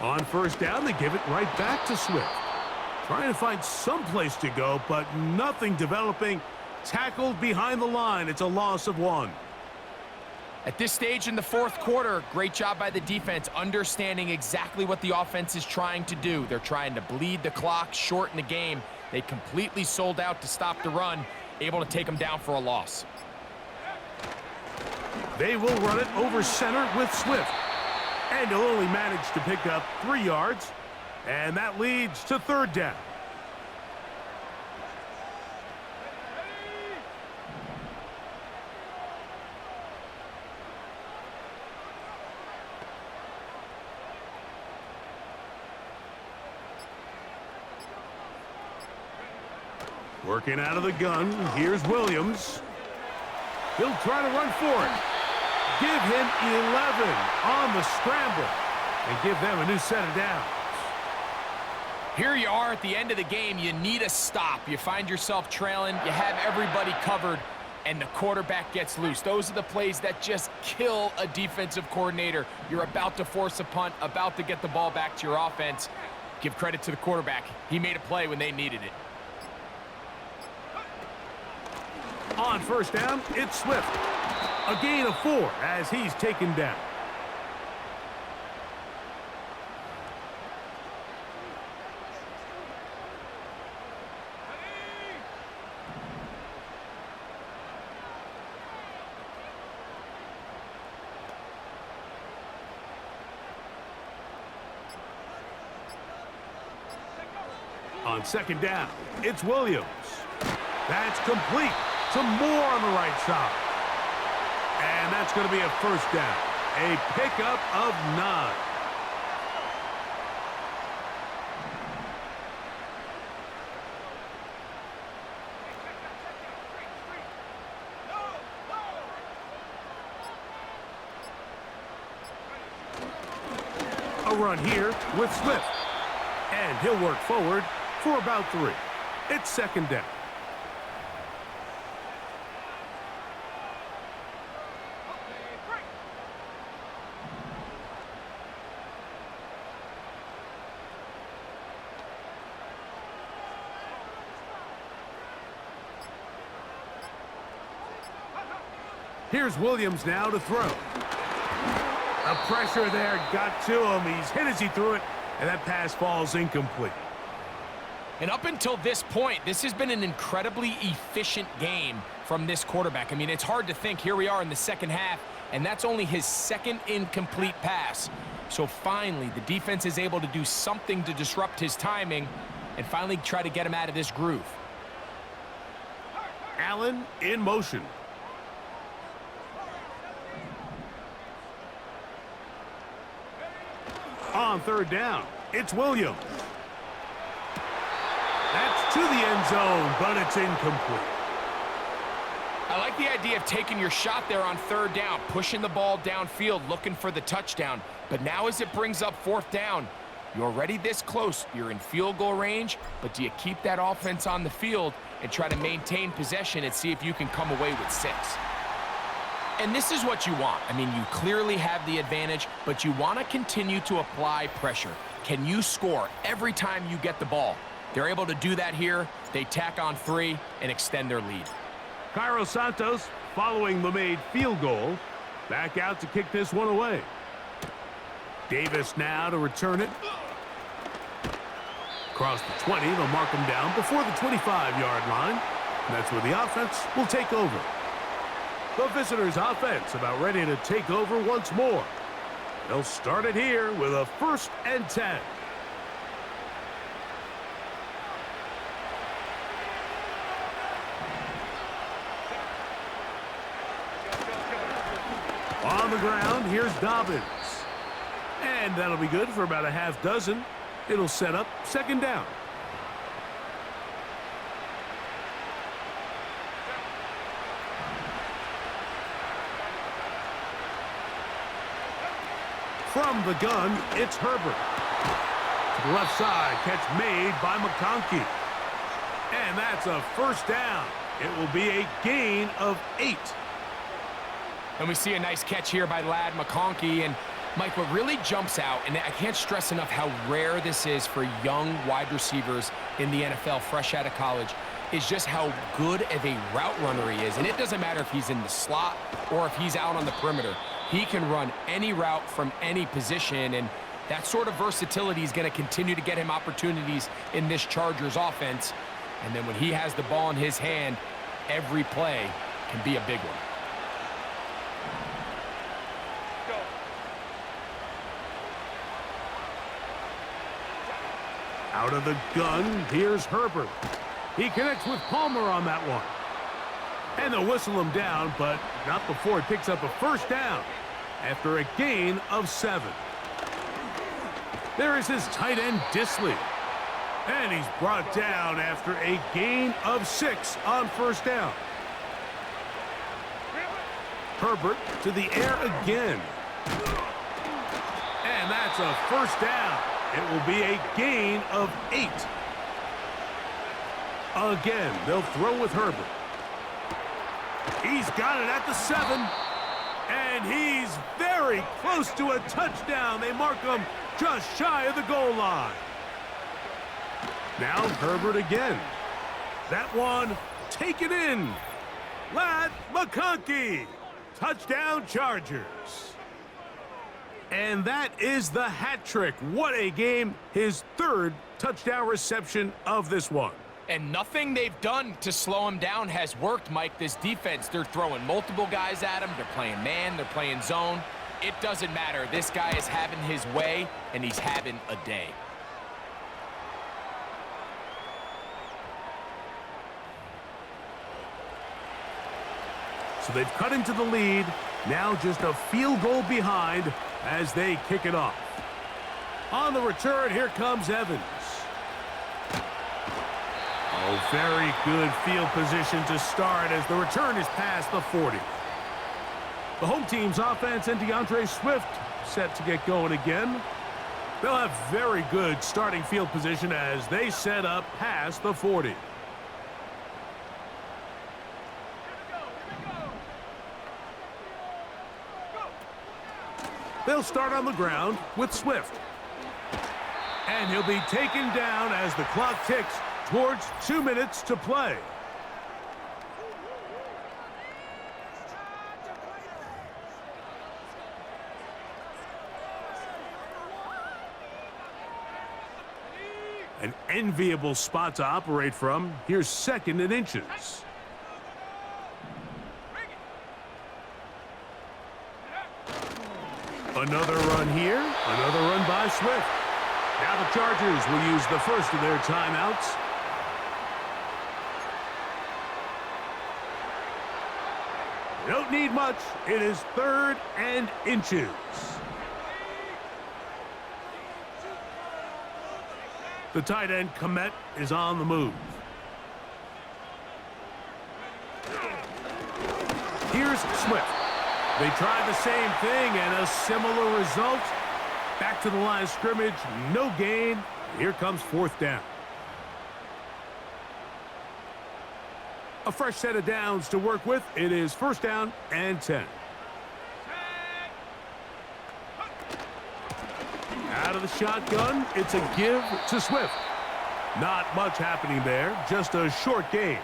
On 1st down, they give it right back to Swift. Trying to find some place to go, but nothing developing. Tackled behind the line. It's a loss of 1. At this stage in the 4th quarter, great job by the defense, understanding exactly what the offense is trying to do. They're trying to bleed the clock, shorten the game. They completely sold out to stop the run, able to take them down for a loss. They will run it over center with Swift. And he'll only manage to pick up 3 yards. And that leads to 3rd down. Working out of the gun, here's Williams. He'll try to run for it. Give him 11 on the scramble and give them a new set of downs. Here you are at the end of the game. You need a stop. You find yourself trailing. You have everybody covered, and the quarterback gets loose. Those are the plays that just kill a defensive coordinator. You're about to force a punt, about to get the ball back to your offense. Give credit to the quarterback. He made a play when they needed it. On 1st down, it's Swift. A gain of 4 as he's taken down. On second down, it's Williams. That's complete. Some more on the right side. And that's going to be a first down. A pickup of 9. A run here with Smith. And he'll work forward for about 3. It's second down. Here's Williams now to throw. The pressure there got to him. He's hit as he threw it, and that pass falls incomplete. And up until this point, this has been an incredibly efficient game from this quarterback. I mean, it's hard to think. Here we are in the second half, and that's only his second incomplete pass. So finally, the defense is able to do something to disrupt his timing and finally try to get him out of this groove. Allen in motion. On third down, it's Williams. That's to the end zone, but it's incomplete. I like the idea of taking your shot there on third down, pushing the ball downfield, looking for the touchdown. But now as it brings up fourth down, you're already this close. You're in field goal range, but do you keep that offense on the field and try to maintain possession and see if you can come away with 6? And this is what you want. I mean, you clearly have the advantage, but you want to continue to apply pressure. Can you score every time you get the ball? They're able to do that here. They tack on 3 and extend their lead. Cairo Santos, following the made field goal, back out to kick this one away. Davis now to return it. Across the 20, they'll mark him down before the 25-yard line. And that's where the offense will take over. The visitors' offense about ready to take over once more. They'll start it here with a 1st and 10. On the ground, here's Dobbins. And that'll be good for about a half dozen. It'll set up second down. From the gun, it's Herbert. To the left side, catch made by McConkey. And that's a first down. It will be a gain of 8. And we see a nice catch here by lad McConkey. And Mike, what really jumps out, and I can't stress enough how rare this is for young wide receivers in the NFL fresh out of college, is just how good of a route runner he is. And it doesn't matter if he's in the slot or if he's out on the perimeter. He can run any route from any position, and that sort of versatility is going to continue to get him opportunities in this Chargers offense. And then when he has the ball in his hand, every play can be a big one. Out of the gun, here's Herbert. He connects with Palmer on that one. And they'll whistle him down, but not before he picks up a first down after a gain of 7. There is his tight end, Disley. And he's brought down after a gain of 6 on first down. Herbert to the air again. And that's a first down. It will be a gain of 8. Again, they'll throw with Herbert. He's got it at the 7. And he's very close to a touchdown. They mark him just shy of the goal line. Now Herbert again. That one taken in. Lad McConkey. Touchdown Chargers. And that is the hat trick. What a game. His 3rd touchdown reception of this one. And nothing they've done to slow him down has worked, Mike. This defense, they're throwing multiple guys at him. They're playing man. They're playing zone. It doesn't matter. This guy is having his way, and he's having a day. So they've cut into the lead. Now just a field goal behind as they kick it off. On the return, here comes Evans. Oh, very good field position to start as the return is past the 40. The home team's offense and DeAndre Swift set to get going again. They'll have very good starting field position as they set up past the 40. They'll start on the ground with Swift. And he'll be taken down as the clock ticks towards 2 minutes to play. An enviable spot to operate from. Here's 2nd and inches. Another run here. Another run by Swift. Now the Chargers will use the first of their timeouts. They don't need much. It is 3rd and inches. The tight end, Komet, is on the move. Here's Swift. They tried the same thing and a similar result. Back to the line of scrimmage, no gain. Here comes 4th down. A fresh set of downs to work with. It is 1st down and 10. Out of the shotgun, it's a give to Swift. Not much happening there, just a short gain.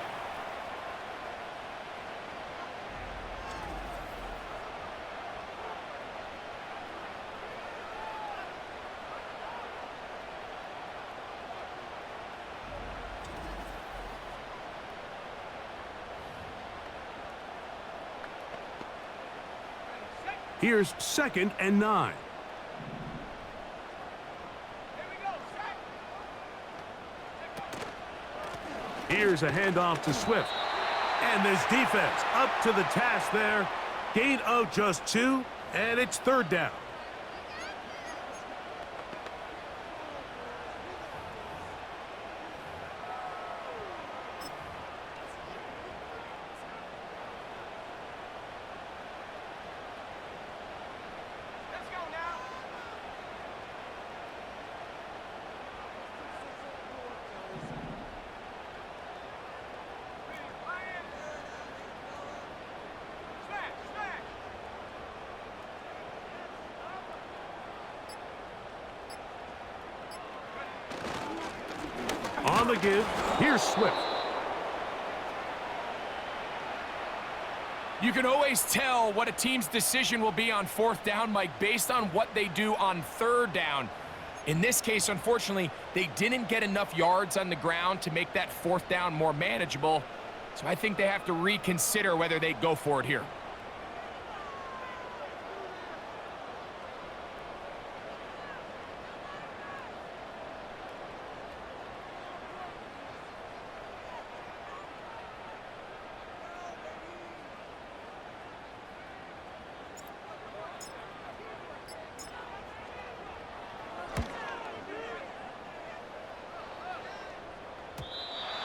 Here's 2nd and 9. Here's a handoff to Swift. And this defense up to the task there. Gain of just 2, and it's 3rd down. On the give, here's Swift. You can always tell what a team's decision will be on 4th down, Mike, based on what they do on 3rd down. In this case, unfortunately, they didn't get enough yards on the ground to make that 4th down more manageable. So I think they have to reconsider whether they go for it here.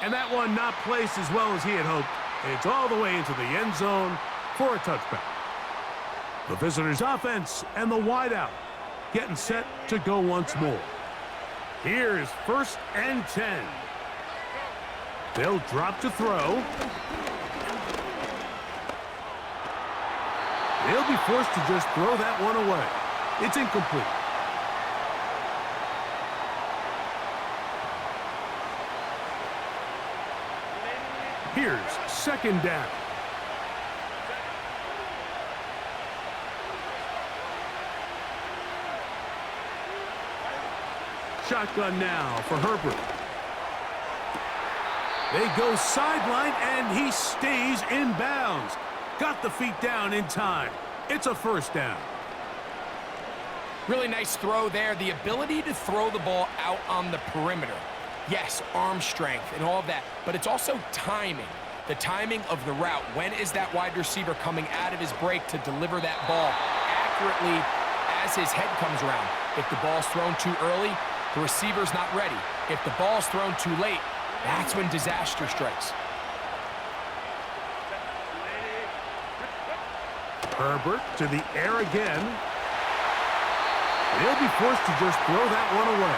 And that one not placed as well as he had hoped. It's all the way into the end zone for a touchback. The visitors' offense and the wideout getting set to go once more. Here's 1st and 10. They'll drop to throw. They'll be forced to just throw that one away. It's incomplete. Here's 2nd down. Shotgun now for Herbert. They go sideline, and he stays in bounds. Got the feet down in time. It's a 1st down. Really nice throw there. The ability to throw the ball out on the perimeter. Yes, arm strength and all of that, but it's also timing. The timing of the route. When is that wide receiver coming out of his break to deliver that ball accurately as his head comes around? If the ball's thrown too early, the receiver's not ready. If the ball's thrown too late, that's when disaster strikes. Herbert to the air again. He'll be forced to just throw that one away.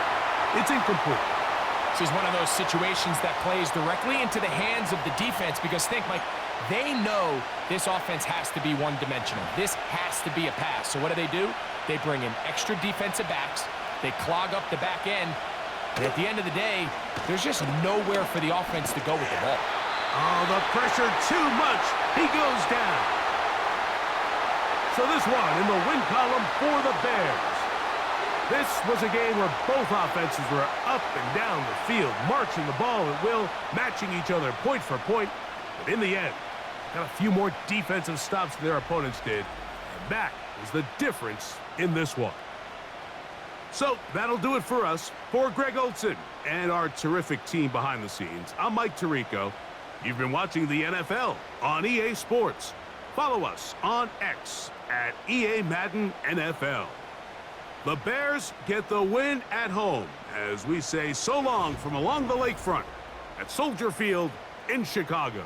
It's incomplete. This is one of those situations that plays directly into the hands of the defense because think, Mike, they know this offense has to be one-dimensional. This has to be a pass. So what do? They bring in extra defensive backs. They clog up the back end. And at the end of the day, there's just nowhere for the offense to go with the ball. Oh, the pressure too much. He goes down. So this one in the win column for the Bears. This was a game where both offenses were up and down the field, marching the ball at will, matching each other point for point. But in the end, got a few more defensive stops than their opponents did. And that is the difference in this one. So that'll do it for us. For Greg Olson and our terrific team behind the scenes, I'm Mike Tirico. You've been watching the NFL on EA Sports. Follow us on X at EA Madden NFL. The Bears get the win at home as we say so long from along the lakefront at Soldier Field in Chicago.